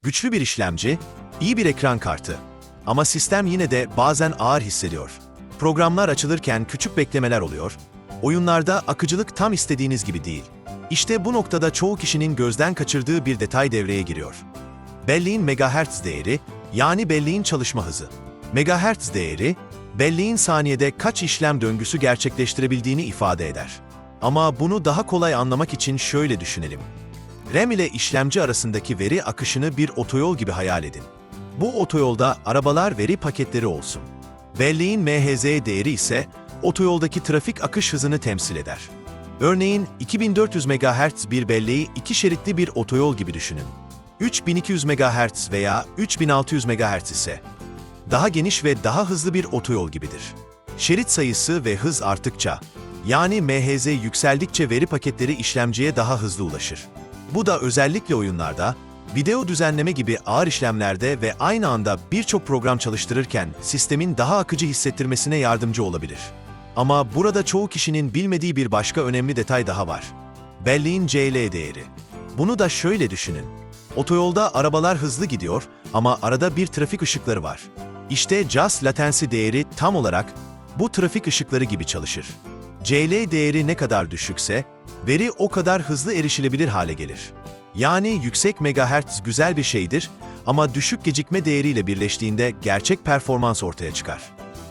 Güçlü bir işlemci, iyi bir ekran kartı. Ama sistem yine de bazen ağır hissediyor. Programlar açılırken küçük beklemeler oluyor. Oyunlarda akıcılık tam istediğiniz gibi değil. İşte bu noktada çoğu kişinin gözden kaçırdığı bir detay devreye giriyor. Belleğin megahertz değeri, yani belleğin çalışma hızı. Megahertz değeri, belleğin saniyede kaç işlem döngüsü gerçekleştirebildiğini ifade eder. Ama bunu daha kolay anlamak için şöyle düşünelim. RAM ile işlemci arasındaki veri akışını bir otoyol gibi hayal edin. Bu otoyolda arabalar veri paketleri olsun. Belleğin MHz değeri ise otoyoldaki trafik akış hızını temsil eder. Örneğin 2400 MHz bir belleği iki şeritli bir otoyol gibi düşünün. 3200 MHz veya 3600 MHz ise daha geniş ve daha hızlı bir otoyol gibidir. Şerit sayısı ve hız arttıkça, yani MHz yükseldikçe veri paketleri işlemciye daha hızlı ulaşır. Bu da özellikle oyunlarda, video düzenleme gibi ağır işlemlerde ve aynı anda birçok program çalıştırırken sistemin daha akıcı hissettirmesine yardımcı olabilir. Ama burada çoğu kişinin bilmediği bir başka önemli detay daha var. Belleğin CL değeri. Bunu da şöyle düşünün. Otoyolda arabalar hızlı gidiyor ama arada bir trafik ışıkları var. İşte Just Latency değeri tam olarak bu trafik ışıkları gibi çalışır. CL değeri ne kadar düşükse, veri o kadar hızlı erişilebilir hale gelir. Yani yüksek megahertz güzel bir şeydir ama düşük gecikme değeriyle birleştiğinde gerçek performans ortaya çıkar.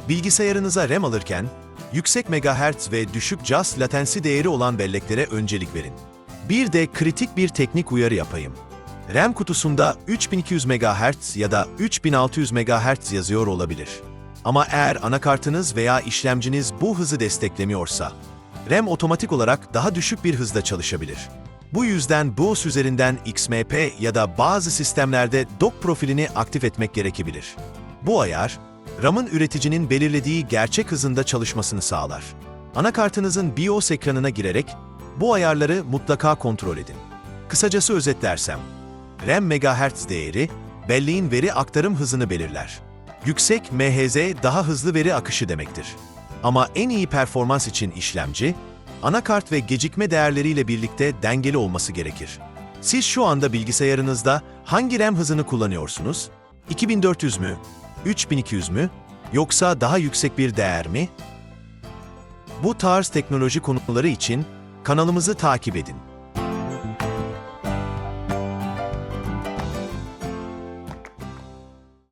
Bilgisayarınıza RAM alırken, yüksek megahertz ve düşük Just Latency değeri olan belleklere öncelik verin. Bir de kritik bir teknik uyarı yapayım. RAM kutusunda 3200 MHz ya da 3600 MHz yazıyor olabilir. Ama eğer anakartınız veya işlemciniz bu hızı desteklemiyorsa, RAM otomatik olarak daha düşük bir hızda çalışabilir. Bu yüzden BIOS üzerinden XMP ya da bazı sistemlerde dock profilini aktif etmek gerekebilir. Bu ayar, RAM'ın üreticinin belirlediği gerçek hızında çalışmasını sağlar. Anakartınızın BIOS ekranına girerek bu ayarları mutlaka kontrol edin. Kısacası özetlersem, RAM megahertz değeri, belleğin veri aktarım hızını belirler. Yüksek MHz daha hızlı veri akışı demektir. Ama en iyi performans için işlemci, anakart ve gecikme değerleriyle birlikte dengeli olması gerekir. Siz şu anda bilgisayarınızda hangi RAM hızını kullanıyorsunuz? 2400 mü? 3200 mü? Yoksa daha yüksek bir değer mi? Bu tarz teknoloji konuları için kanalımızı takip edin.